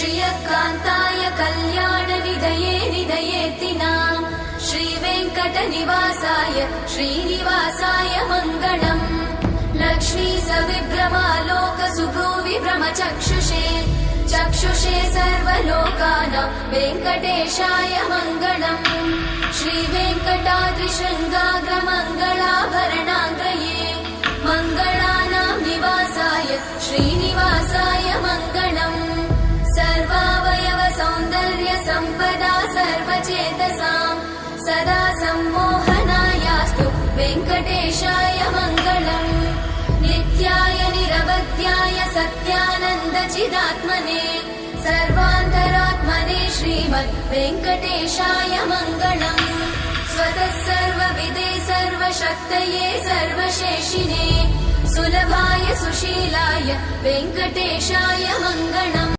श्रियकान्ताय कल्याणनिधये निधयेतिनाम् श्रीवेङ्कटनिवासाय श्रीनिवासाय मङ्गलम् लक्ष्मी सविभ्रमालोकसुभ्रूविभ्रमचक्षुषे चक्षुषे सर्वलोकानां वेङ्कटेशाय मङ्गलम् श्रीवेङ्कटाद्रिशृङ्गाग्रमङ्गलाभरणाङ्ग्रये मङ्गलानां निवासाय श्रीनिवासाय मङ्गलम् सर्वावयव सौन्दर्य सम्पदा सर्वचेतसां सदा सम्मोहनायास्तु वेङ्कटेशाय मङ्गलम् नित्याय निरवध्याय सत्यानन्दचिदात्मने सर्वान्तरात्मने श्रीमद् वेङ्कटेशाय मङ्गलम् स्वतः सर्वविदे सर्वशक्तये सर्वशेषिने सुलभाय सुशीलाय वेङ्कटेशाय मङ्गलम्।